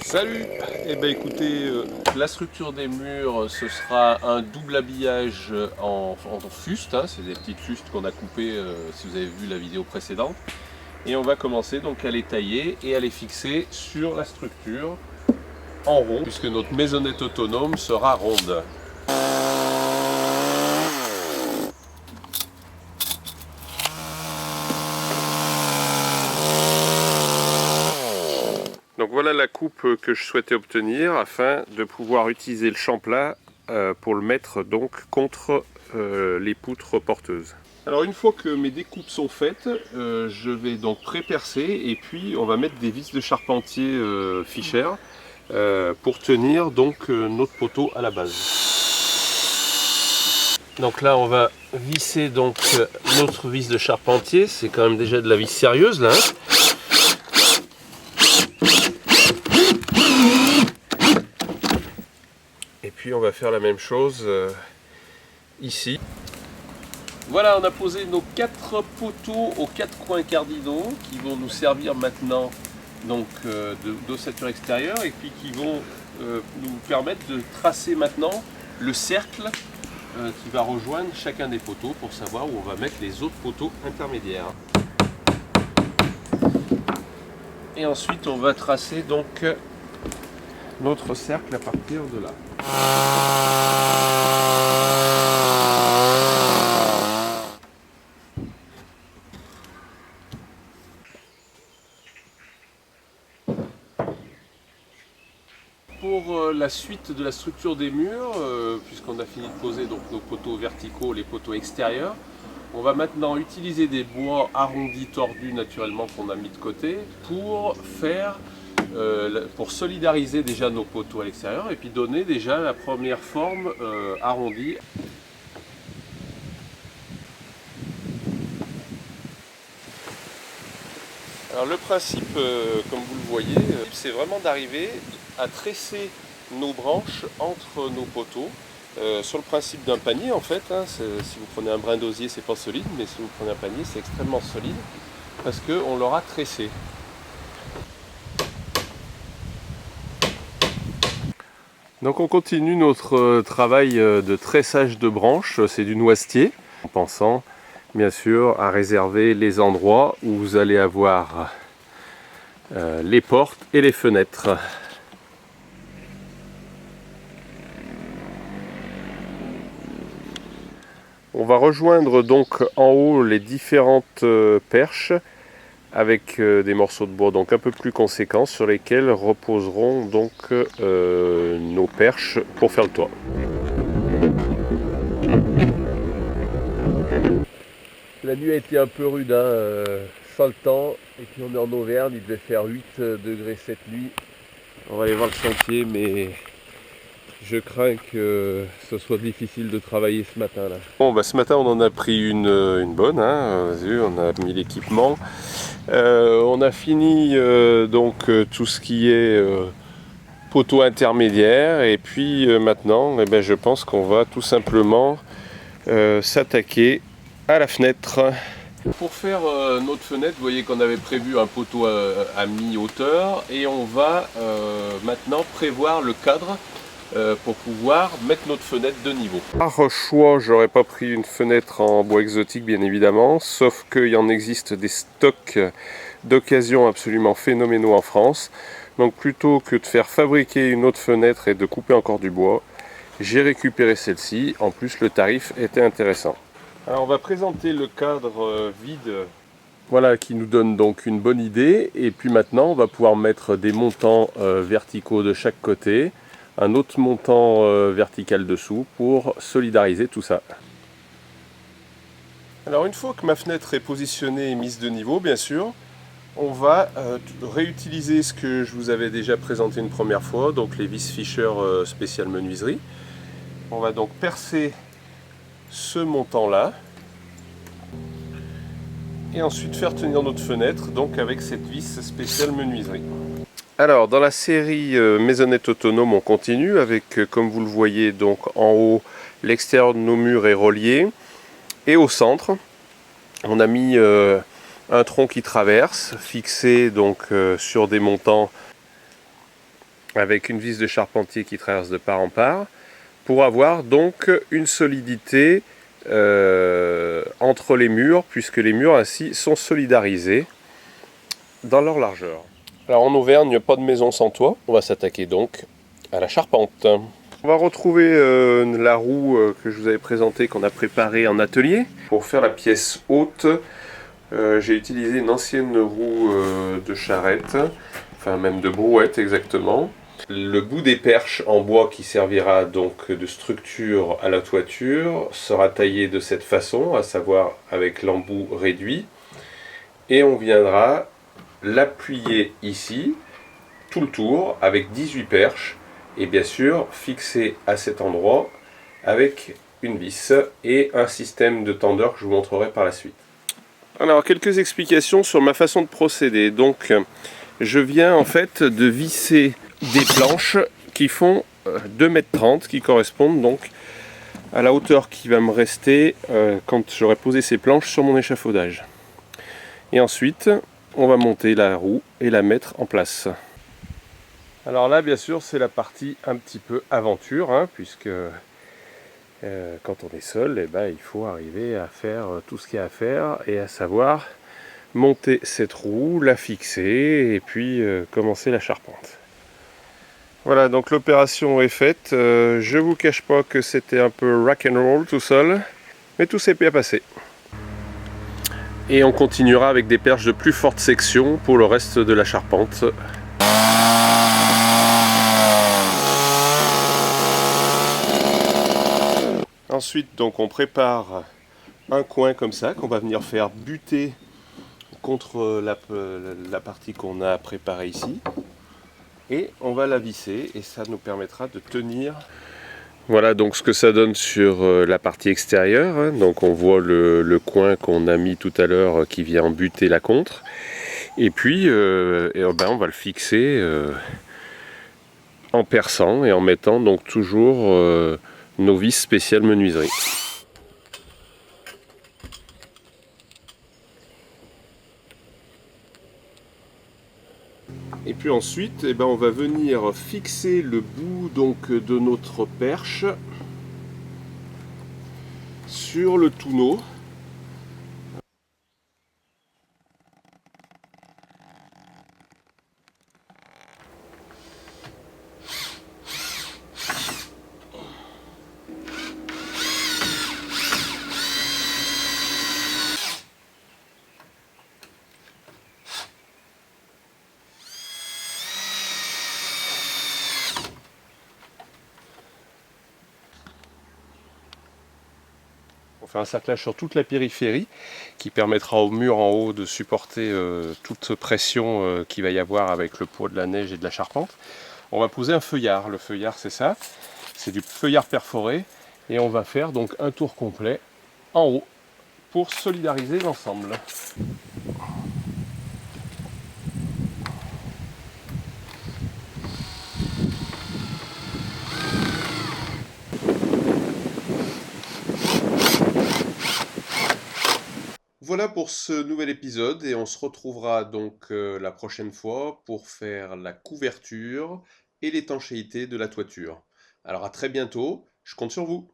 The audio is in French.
Salut! Eh bien écoutez, la structure des murs, ce sera un double habillage en fuste, hein, c'est des petites fustes qu'on a coupées si vous avez vu la vidéo précédente. Et on va commencer donc à les tailler et à les fixer sur la structure en rond, puisque notre maisonnette autonome sera ronde. Donc voilà la coupe que je souhaitais obtenir afin de pouvoir utiliser le champ-plat pour le mettre donc contre les poutres porteuses. Alors une fois que mes découpes sont faites, je vais donc pré-percer et puis on va mettre des vis de charpentier Fischer pour tenir donc notre poteau à la base. Donc là on va visser donc notre vis de charpentier, c'est quand même déjà de la vis sérieuse là. Hein. Et puis on va faire la même chose ici. Voilà, on a posé nos 4 poteaux aux 4 coins cardinaux qui vont nous servir maintenant donc d'ossature extérieure et puis qui vont nous permettre de tracer maintenant le cercle qui va rejoindre chacun des poteaux pour savoir où on va mettre les autres poteaux intermédiaires. Et ensuite on va tracer donc notre cercle à partir de là. Pour la suite de la structure des murs, puisqu'on a fini de poser donc nos poteaux verticaux, les poteaux extérieurs, on va maintenant utiliser des bois arrondis, tordus naturellement qu'on a mis de côté pour faire, pour solidariser déjà nos poteaux à l'extérieur et puis donner déjà la première forme arrondie. Alors le principe, comme vous le voyez, c'est vraiment d'arriver à tresser nos branches entre nos poteaux sur le principe d'un panier en fait. Hein, si vous prenez un brin d'osier, c'est pas solide, mais si vous prenez un panier, c'est extrêmement solide parce qu'on l'aura tressé. Donc on continue notre travail de tressage de branches, c'est du noisetier, en pensant bien sûr à réserver les endroits où vous allez avoir les portes et les fenêtres. On va rejoindre donc en haut les différentes perches avec des morceaux de bois donc un peu plus conséquents sur lesquels reposeront donc nos perches pour faire le toit. La nuit a été un peu rude, sans le temps, et puis on est en Auvergne, il devait faire 8 degrés cette nuit. On va aller voir le chantier, mais je crains que ce soit difficile de travailler ce matin là. Bon bah ce matin on en a pris une bonne, hein. On a mis l'équipement. On a fini donc tout ce qui est poteau intermédiaire et puis maintenant eh ben, je pense qu'on va tout simplement s'attaquer à la fenêtre. Pour faire notre fenêtre, vous voyez qu'on avait prévu un poteau à mi-hauteur et on va maintenant prévoir le cadre pour pouvoir mettre notre fenêtre de niveau. Par choix, j'aurais pas pris une fenêtre en bois exotique bien évidemment, sauf qu'il en existe des stocks d'occasion absolument phénoménaux en France. Donc plutôt que de faire fabriquer une autre fenêtre et de couper encore du bois, j'ai récupéré celle-ci. En plus le tarif était intéressant. Alors on va présenter le cadre vide, voilà, qui nous donne donc une bonne idée. Et puis maintenant on va pouvoir mettre des montants verticaux de chaque côté, un autre montant vertical dessous pour solidariser tout ça. Alors une fois que ma fenêtre est positionnée et mise de niveau, bien sûr, on va réutiliser ce que je vous avais déjà présenté une première fois, donc les vis Fischer spécial menuiserie. On va donc percer ce montant là et ensuite faire tenir notre fenêtre donc avec cette vis spéciale menuiserie. Alors dans la série maisonnette autonome on continue avec comme vous le voyez donc en haut l'extérieur de nos murs est relié et au centre on a mis un tronc qui traverse, fixé donc sur des montants avec une vis de charpentier qui traverse de part en part, pour avoir donc une solidité entre les murs, puisque les murs ainsi sont solidarisés dans leur largeur. Alors en Auvergne, il n'y a pas de maison sans toit. On va s'attaquer donc à la charpente. On va retrouver la roue que je vous avais présentée, qu'on a préparée en atelier. Pour faire la pièce haute, j'ai utilisé une ancienne roue de charrette, enfin même de brouette exactement. Le bout des perches en bois qui servira donc de structure à la toiture sera taillé de cette façon, à savoir avec l'embout réduit. Et on viendra l'appuyer ici, tout le tour, avec 18 perches. Et bien sûr, fixé à cet endroit avec une vis et un système de tendeur que je vous montrerai par la suite. Alors, quelques explications sur ma façon de procéder. Donc, je viens en fait de visser des planches qui font 2,30 m, qui correspondent donc à la hauteur qui va me rester quand j'aurai posé ces planches sur mon échafaudage. Et ensuite, on va monter la roue et la mettre en place. Alors là, bien sûr, c'est la partie un petit peu aventure, hein, puisque quand on est seul, eh ben, il faut arriver à faire tout ce qu'il y a à faire, et à savoir monter cette roue, la fixer, et puis commencer la charpente. Voilà, donc l'opération est faite. Je vous cache pas que c'était un peu rock and roll tout seul, mais tout s'est bien passé. Et on continuera avec des perches de plus forte section pour le reste de la charpente. Ensuite, donc, on prépare un coin comme ça qu'on va venir faire buter contre la partie qu'on a préparée ici. Et on va la visser et ça nous permettra de tenir. Voilà donc ce que ça donne sur la partie extérieure, hein. Donc on voit le coin qu'on a mis tout à l'heure qui vient buter la contre. Et puis on va le fixer en perçant et en mettant donc toujours nos vis spéciales menuiserie. Et puis ensuite, on va venir fixer le bout donc, de notre perche sur le tonneau. On fait un cerclage sur toute la périphérie qui permettra au mur en haut de supporter toute pression qu'il va y avoir avec le poids de la neige et de la charpente. On va poser un feuillard. Le feuillard, c'est ça, c'est du feuillard perforé et on va faire donc un tour complet en haut pour solidariser l'ensemble. Voilà pour ce nouvel épisode et on se retrouvera donc la prochaine fois pour faire la couverture et l'étanchéité de la toiture. Alors à très bientôt, je compte sur vous.